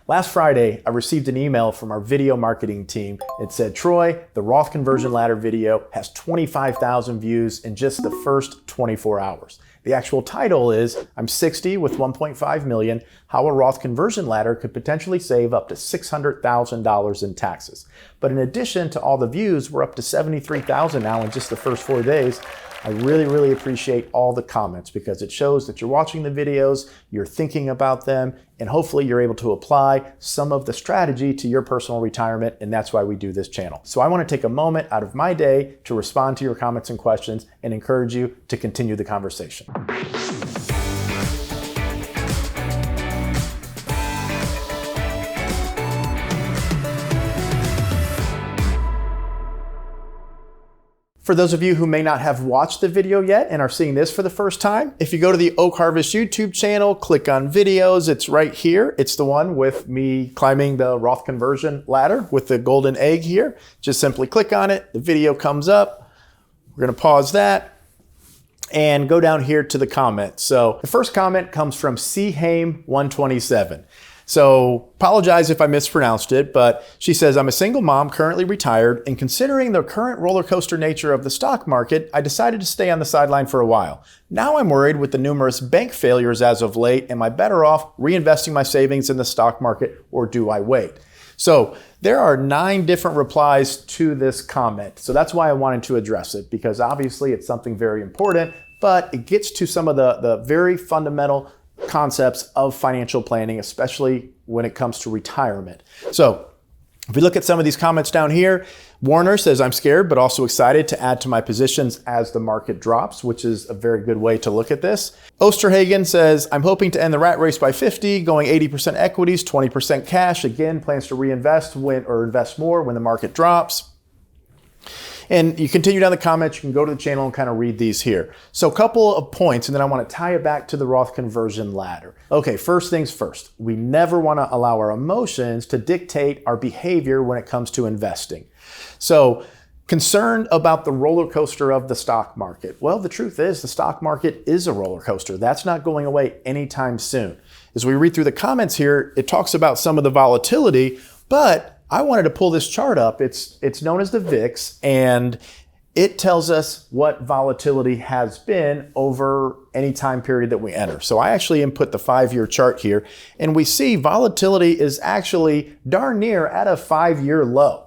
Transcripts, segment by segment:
Last Friday, I received an email from our video marketing team. It said, Troy, the Roth Conversion Ladder video has 25,000 views in just the first 24 hours. The actual title is, I'm 60 with 1.5 million, how a Roth Conversion Ladder could potentially save up to $600,000 in taxes. But in addition to all the views, we're up to 73,000 now in just the first 4 days. I really appreciate all the comments because it shows that you're watching the videos, you're thinking about them, and hopefully you're able to apply some of the strategy to your personal retirement, and that's why we do this channel. So I want to take a moment out of my day to respond to your comments and questions and encourage you to continue the conversation. For those of you who may not have watched the video yet and are seeing this for the first time, if you go to the Oak Harvest YouTube channel, click on videos, it's right here. It's the one with me climbing the Roth Conversion Ladder with the golden egg here. Just simply click on it, the video comes up. We're gonna pause that and go down here to the comments. So the first comment comes from Chame127. So apologize if I mispronounced it, but she says, I'm a single mom, currently retired, and considering the current roller coaster nature of the stock market, I decided to stay on the sideline for a while. Now I'm worried with the numerous bank failures as of late. Am I better off reinvesting my savings in the stock market, or do I wait? So there are 9 different replies to this comment. So that's why I wanted to address it, because obviously it's something very important, but it gets to some of the very fundamental concepts of financial planning, especially when it comes to retirement. So if we look at some of these comments down here, Warner says, I'm scared, but also excited to add to my positions as the market drops, which is a very good way to look at this. Osterhagen says, I'm hoping to end the rat race by 50, going 80% equities, 20% cash. Again, plans to reinvest or invest more when the market drops. And you continue down the comments, you can go to the channel and kind of read these here. So a couple of points, and then I want to tie it back to the Roth Conversion Ladder. Okay, first things first. We never want to allow our emotions to dictate our behavior when it comes to investing. So concerned about the roller coaster of the stock market. Well, the truth is the stock market is a roller coaster. That's not going away anytime soon. As we read through the comments here, it talks about some of the volatility, but I wanted to pull this chart up. It's known as the VIX, and it tells us what volatility has been over any time period that we enter. So I actually input the 5-year chart here, and we see volatility is actually darn near at a 5-year low.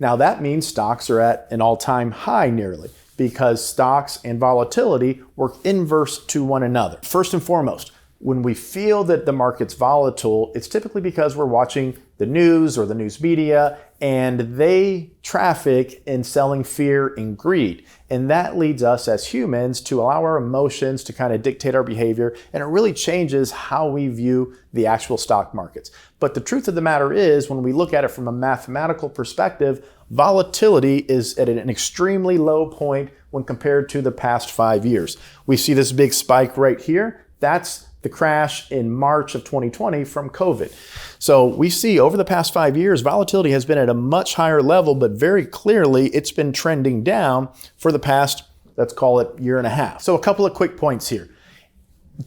Now that means stocks are at an all-time high nearly, because stocks and volatility work inverse to one another. First and foremost, when we feel that the market's volatile, it's typically because we're watching the news or the news media, and they traffic in selling fear and greed. And that leads us as humans to allow our emotions to kind of dictate our behavior, and it really changes how we view the actual stock markets. But the truth of the matter is, when we look at it from a mathematical perspective, volatility is at an extremely low point when compared to the past 5 years. We see this big spike right here. That's the crash in March of 2020 from COVID. So we see over the past 5 years, volatility has been at a much higher level, but very clearly it's been trending down for the past, let's call it, year and a half. So a couple of quick points here.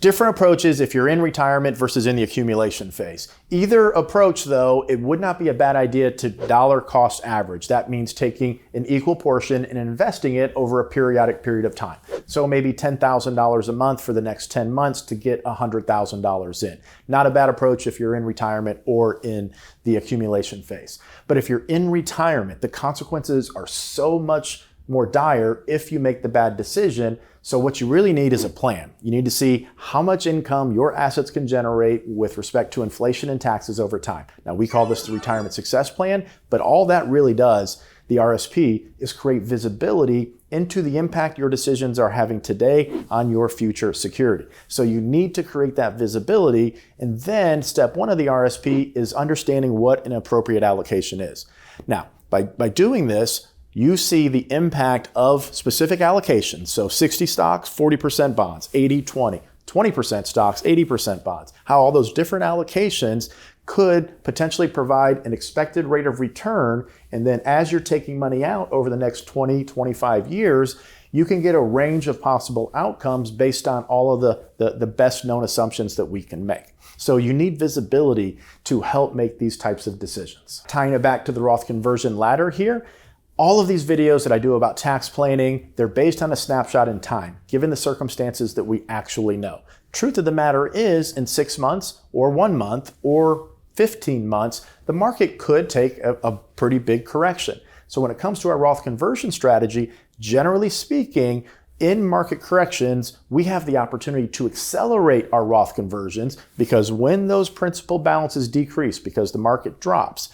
Different approaches if you're in retirement versus in the accumulation phase. Either approach, though, it would not be a bad idea to dollar cost average. That means taking an equal portion and investing it over a periodic period of time. So maybe $10,000 a month for the next 10 months to get $100,000 in. Not a bad approach if you're in retirement or in the accumulation phase. But if you're in retirement, the consequences are so much more dire if you make the bad decision. So what you really need is a plan. You need to see how much income your assets can generate with respect to inflation and taxes over time. Now, we call this the Retirement Success Plan, but all that really does, the RSP, is create visibility into the impact your decisions are having today on your future security. So you need to create that visibility, and then step 1 of the RSP is understanding what an appropriate allocation is. Now, by doing this, you see the impact of specific allocations. So 60 stocks, 40% bonds, 80-20, 20% stocks, 80% bonds, how all those different allocations could potentially provide an expected rate of return. And then as you're taking money out over the next 20, 25 years, you can get a range of possible outcomes based on all of the best known assumptions that we can make. So you need visibility to help make these types of decisions. Tying it back to the Roth Conversion Ladder here, all of these videos that I do about tax planning, they're based on a snapshot in time, given the circumstances that we actually know. Truth of the matter is, in 6 months or 1 month or 15 months, the market could take a pretty big correction. So when it comes to our Roth conversion strategy, generally speaking, in market corrections, we have the opportunity to accelerate our Roth conversions, because when those principal balances decrease because the market drops,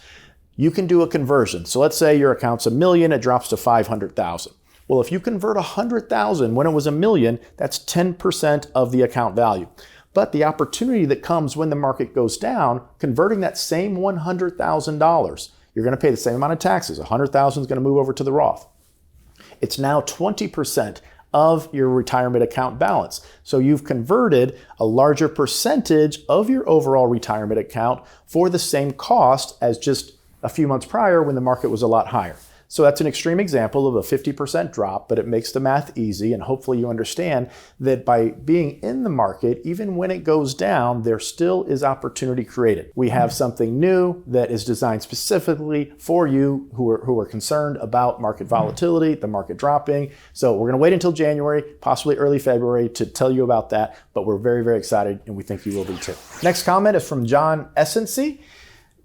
you can do a conversion. So let's say your account's $1 million, it drops to $500,000. Well, if you convert $100,000 when it was $1 million, that's 10% of the account value. But the opportunity that comes when the market goes down, converting that same $100,000, you're going to pay the same amount of taxes. $100,000 is going to move over to the Roth. It's now 20% of your retirement account balance. So you've converted a larger percentage of your overall retirement account for the same cost as just a few months prior when the market was a lot higher. So that's an extreme example of a 50% drop, but it makes the math easy. And hopefully you understand that by being in the market, even when it goes down, there still is opportunity created. We have something new that is designed specifically for you who are concerned about market volatility, the market dropping. So we're going to wait until January, possibly early February, to tell you about that. But we're very, very excited, and we think you will be too. Next comment is from John Essency,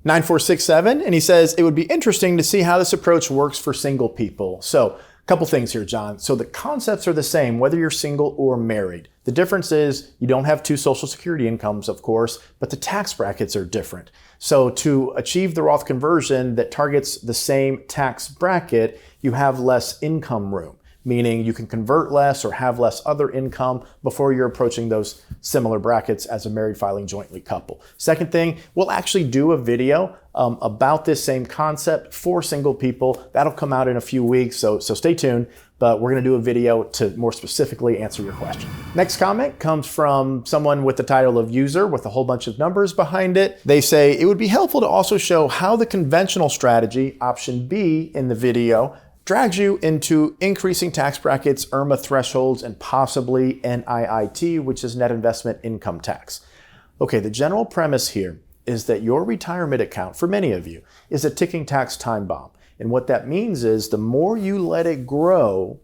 9467, and he says, it would be interesting to see how this approach works for single people. So a couple things here, John. So the concepts are the same, whether you're single or married. The difference is you don't have two Social Security incomes, of course, but the tax brackets are different. So to achieve the Roth conversion that targets the same tax bracket, you have less income room, meaning you can convert less or have less other income before you're approaching those similar brackets as a married filing jointly couple. Second thing, we'll actually do a video about this same concept for single people. That'll come out in a few weeks, so stay tuned, but we're gonna do a video to more specifically answer your question. Next comment comes from someone with the title of user with a whole bunch of numbers behind it. They say, it would be helpful to also show how the conventional strategy, option B in the video, drags you into increasing tax brackets, IRMA thresholds, and possibly NIIT, which is net investment income tax. Okay, the general premise here is that your retirement account, for many of you, is a ticking tax time bomb. And what that means is the more you let it grow,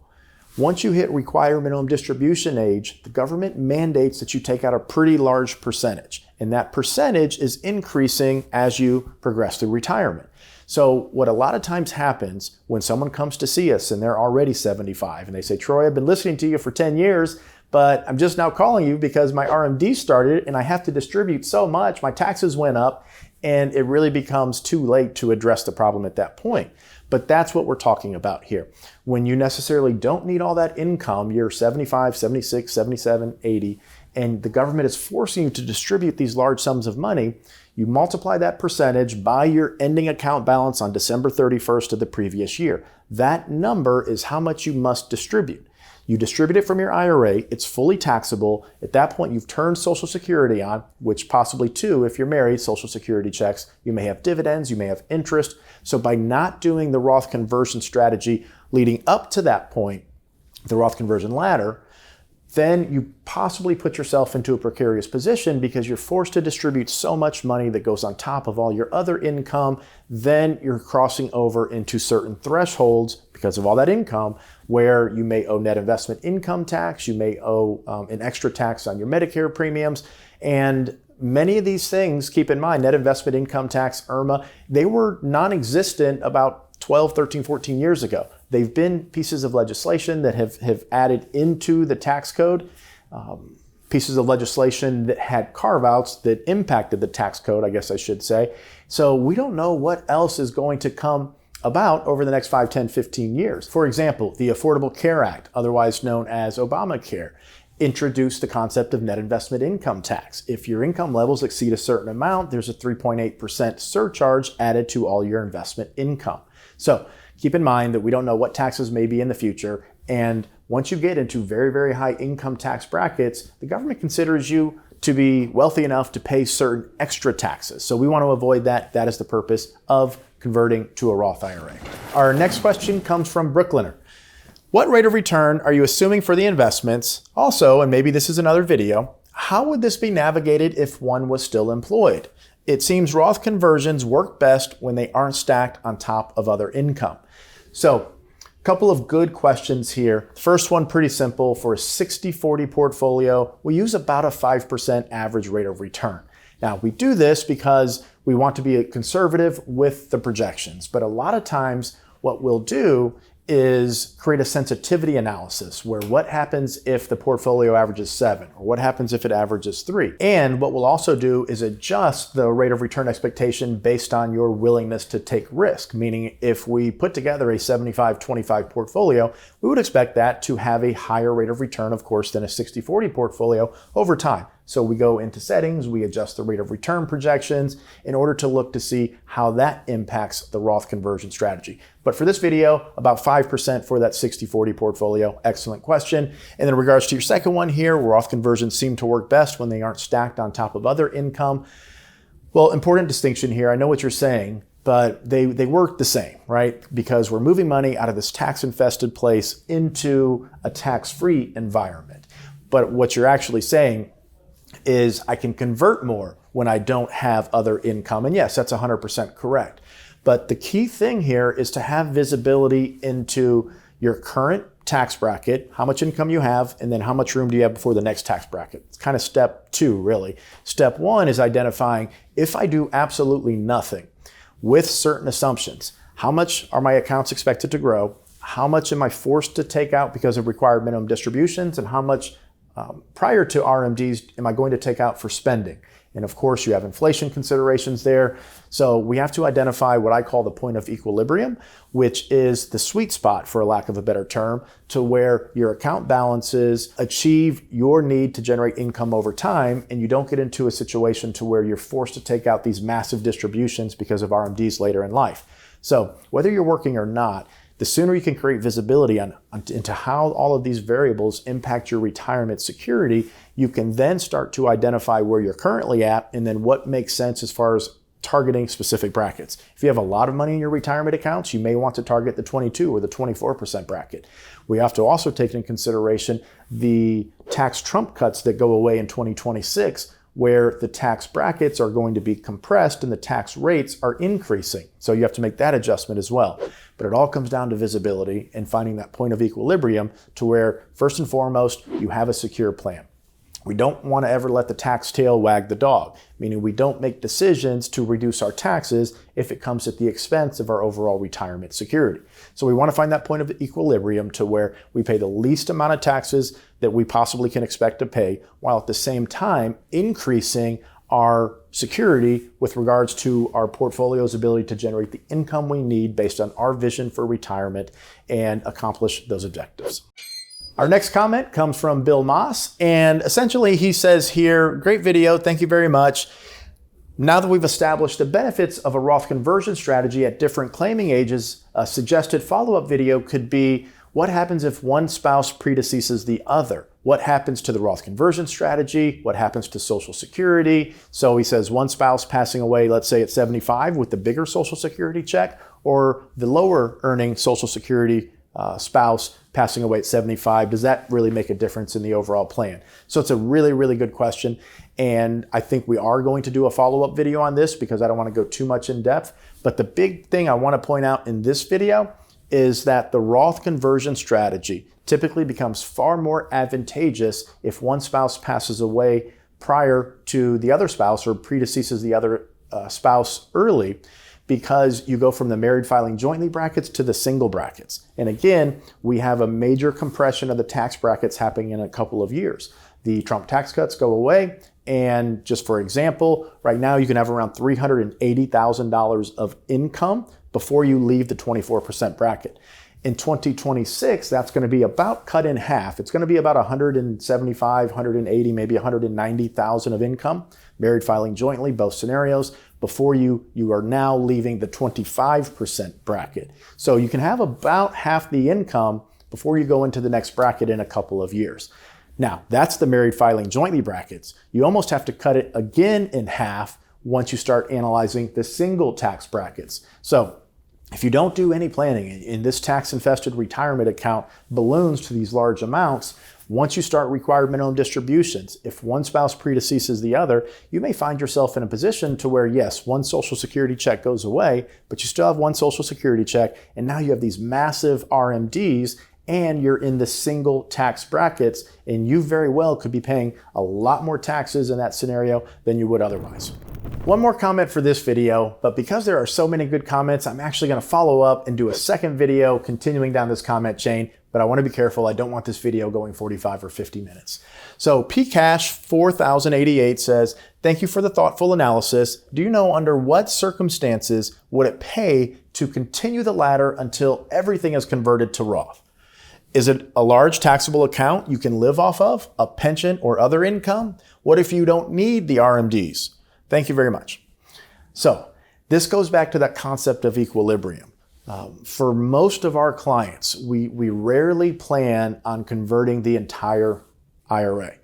once you hit required minimum distribution age, the government mandates that you take out a pretty large percentage. And that percentage is increasing as you progress through retirement. So what a lot of times happens when someone comes to see us and they're already 75 and they say, Troy, I've been listening to you for 10 years, but I'm just now calling you because my RMD started and I have to distribute so much, my taxes went up, and it really becomes too late to address the problem at that point. But that's what we're talking about here. When you necessarily don't need all that income, you're 75, 76, 77, 80, and the government is forcing you to distribute these large sums of money, you multiply that percentage by your ending account balance on December 31st of the previous year. That number is how much you must distribute. You distribute it from your IRA, it's fully taxable. At that point, you've turned Social Security on, which possibly too, if you're married, Social Security checks. You may have dividends, you may have interest. So by not doing the Roth conversion strategy leading up to that point, the Roth Conversion Ladder, then you possibly put yourself into a precarious position because you're forced to distribute so much money that goes on top of all your other income. Then you're crossing over into certain thresholds because of all that income where you may owe net investment income tax, you may owe an extra tax on your Medicare premiums. And many of these things, keep in mind, net investment income tax, IIRMA, they were non-existent about 12, 13, 14 years ago. They've been pieces of legislation that have added into the tax code, pieces of legislation that had carve-outs that impacted the tax code, I guess I should say. So we don't know what else is going to come about over the next 5, 10, 15 years. For example, the Affordable Care Act, otherwise known as Obamacare, introduced the concept of net investment income tax. If your income levels exceed a certain amount, there's a 3.8% surcharge added to all your investment income. So keep in mind that we don't know what taxes may be in the future. And once you get into very, very high income tax brackets, the government considers you to be wealthy enough to pay certain extra taxes. So we want to avoid that. That is the purpose of converting to a Roth IRA. Our next question comes from Brookliner. What rate of return are you assuming for the investments? Also, and maybe this is another video, how would this be navigated if one was still employed? It seems Roth conversions work best when they aren't stacked on top of other income. So, a couple of good questions here. First one, pretty simple. For a 60-40 portfolio, we use about a 5% average rate of return. Now, we do this because we want to be conservative with the projections, but a lot of times what we'll do is create a sensitivity analysis where what happens if the portfolio averages 7 or what happens if it averages 3. And what we'll also do is adjust the rate of return expectation based on your willingness to take risk. Meaning if we put together a 75-25 portfolio, we would expect that to have a higher rate of return, of course, than a 60-40 portfolio over time. So we go into settings, we adjust the rate of return projections in order to look to see how that impacts the Roth conversion strategy. But for this video, about 5% for that 60-40 portfolio. Excellent question. And in regards to your second one here, Roth conversions seem to work best when they aren't stacked on top of other income. Well, important distinction here. I know what you're saying, but they work the same, right? Because we're moving money out of this tax-infested place into a tax-free environment. But what you're actually saying is I can convert more when I don't have other income. And yes, that's 100% correct. But the key thing here is to have visibility into your current tax bracket, how much income you have, and then how much room do you have before the next tax bracket. It's kind of step 2, really. Step 1 is identifying if I do absolutely nothing with certain assumptions, how much are my accounts expected to grow? How much am I forced to take out because of required minimum distributions? And how much prior to RMDs am I going to take out for spending? And of course, you have inflation considerations there. So we have to identify what I call the point of equilibrium, which is the sweet spot, for lack of a better term, to where your account balances achieve your need to generate income over time, and you don't get into a situation to where you're forced to take out these massive distributions because of RMDs later in life. So whether you're working or not, the sooner you can create visibility into how all of these variables impact your retirement security, you can then start to identify where you're currently at and then what makes sense as far as targeting specific brackets. If you have a lot of money in your retirement accounts, you may want to target the 22 or the 24% bracket. We have to also take into consideration the tax trump cuts that go away in 2026, where the tax brackets are going to be compressed and the tax rates are increasing. So you have to make that adjustment as well. But it all comes down to visibility and finding that point of equilibrium to where, first and foremost, you have a secure plan. We don't want to ever let the tax tail wag the dog, meaning we don't make decisions to reduce our taxes if it comes at the expense of our overall retirement security. So we want to find that point of equilibrium to where we pay the least amount of taxes that we possibly can expect to pay, while at the same time increasing our security with regards to our portfolio's ability to generate the income we need based on our vision for retirement and accomplish those objectives. Our next comment comes from Bill Moss, and essentially he says here, great video, thank you very much. Now that we've established the benefits of a Roth conversion strategy at different claiming ages, a suggested follow-up video could be, what happens if one spouse predeceases the other? What happens to the Roth conversion strategy? What happens to Social Security? So he says one spouse passing away, let's say at 75 with the bigger Social Security check, or the lower earning Social Security spouse passing away at 75, does that really make a difference in the overall plan? So it's a really, really good question. And I think we are going to do a follow-up video on this because I don't want to go too much in depth. But the big thing I want to point out in this video is that the Roth conversion strategy typically becomes far more advantageous if one spouse passes away prior to the other spouse or predeceases the other spouse early, because you go from the married filing jointly brackets to the single brackets. And again, we have a major compression of the tax brackets happening in a couple of years. The Trump tax cuts go away, and just for example, right now you can have around $380,000 of income before you leave the 24% bracket. In 2026, that's going to be about cut in half. It's going to be about 175, 180, maybe 190,000 of income, married filing jointly, both scenarios, before you are now leaving the 25% bracket. So you can have about half the income before you go into the next bracket in a couple of years. Now, that's the married filing jointly brackets. You almost have to cut it again in half once you start analyzing the single tax brackets. So if you don't do any planning and this tax-infested retirement account balloons to these large amounts, once you start required minimum distributions, if one spouse predeceases the other, you may find yourself in a position to where, yes, one Social Security check goes away, but you still have one Social Security check, and now you have these massive RMDs, and you're in the single tax brackets, and you very well could be paying a lot more taxes in that scenario than you would otherwise. One more comment for this video, but because there are so many good comments, I'm actually going to follow up and do a second video continuing down this comment chain, but I want to be careful. I don't want this video going 45 or 50 minutes. So Pcash 4088 says, thank you for the thoughtful analysis. Do you know under what circumstances would it pay to continue the ladder until everything is converted to Roth? Is it a large taxable account you can live off of, a pension or other income? What if you don't need the RMDs? Thank you very much. So this goes back to that concept of equilibrium. For most of our clients, we rarely plan on converting the entire IRA.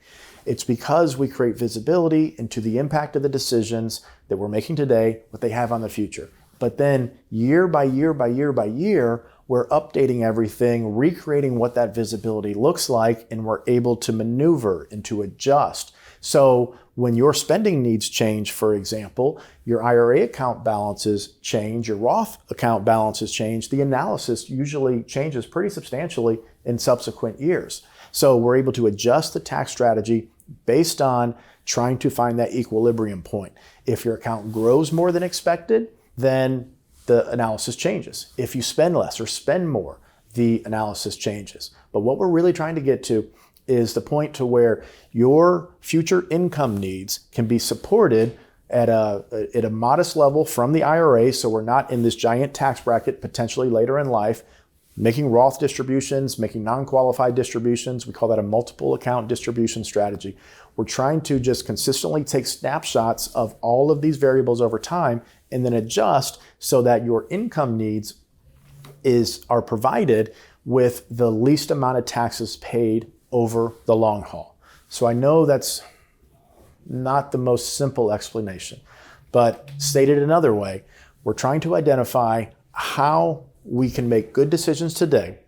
It's because we create visibility into the impact of the decisions that we're making today, what they have on the future. But then year by year by year by year, we're updating everything, recreating what that visibility looks like, and we're able to maneuver and to adjust. So when your spending needs change, for example, your IRA account balances change, your Roth account balances change, the analysis usually changes pretty substantially in subsequent years. So we're able to adjust the tax strategy based on trying to find that equilibrium point. If your account grows more than expected, then the analysis changes. If you spend less or spend more, the analysis changes. But what we're really trying to get to is the point to where your future income needs can be supported at a modest level from the IRA, so we're not in this giant tax bracket potentially later in life, making Roth distributions, making non-qualified distributions. We call that a multiple account distribution strategy. We're trying to just consistently take snapshots of all of these variables over time and then adjust so that your income needs are provided with the least amount of taxes paid over the long haul. So I know that's not the most simple explanation, but stated another way, we're trying to identify how we can make good decisions today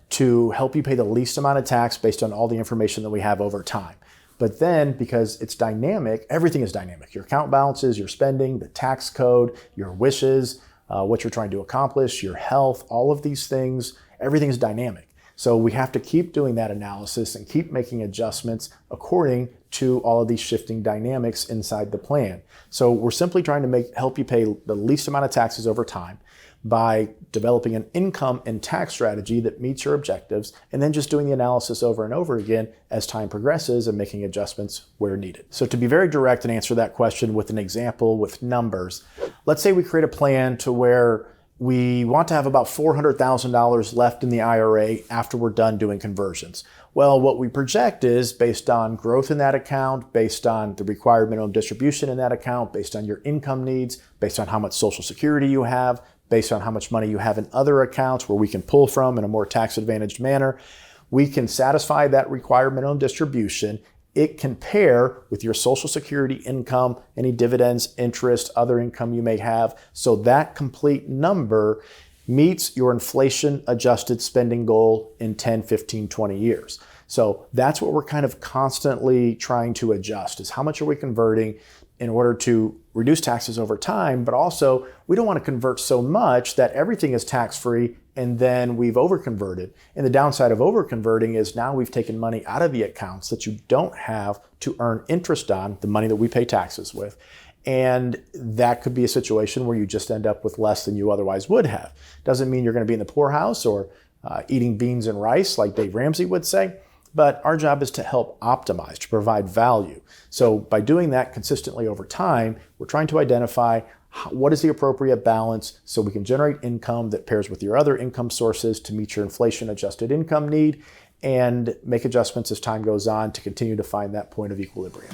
to help you pay the least amount of tax based on all the information that we have over time. But then, because it's dynamic, everything is dynamic. Your account balances, your spending, the tax code, your wishes, what you're trying to accomplish, your health, all of these things, everything is dynamic. So we have to keep doing that analysis and keep making adjustments according to all of these shifting dynamics inside the plan. So we're simply trying to help you pay the least amount of taxes over time by developing an income and tax strategy that meets your objectives, and then just doing the analysis over and over again as time progresses and making adjustments where needed. So to be very direct and answer that question with an example with numbers, let's say we create a plan to where we want to have about $400,000 left in the IRA after we're done doing conversions. Well, what we project is based on growth in that account, based on the required minimum distribution in that account, based on your income needs, based on how much Social Security you have, based on how much money you have in other accounts where we can pull from in a more tax-advantaged manner. We can satisfy that required minimum distribution. It can pair with your Social Security income, any dividends, interest, other income you may have. So that complete number meets your inflation-adjusted spending goal in 10, 15, 20 years. So that's what we're kind of constantly trying to adjust, is how much are we converting in order to reduce taxes over time, but also we don't want to convert so much that everything is tax-free and then we've over-converted. And the downside of over-converting is now we've taken money out of the accounts that you don't have to earn interest on, the money that we pay taxes with. And that could be a situation where you just end up with less than you otherwise would have. Doesn't mean you're going to be in the poorhouse or eating beans and rice like Dave Ramsey would say, but our job is to help optimize, to provide value. So by doing that consistently over time, we're trying to identify what is the appropriate balance so we can generate income that pairs with your other income sources to meet your inflation-adjusted income need and make adjustments as time goes on to continue to find that point of equilibrium.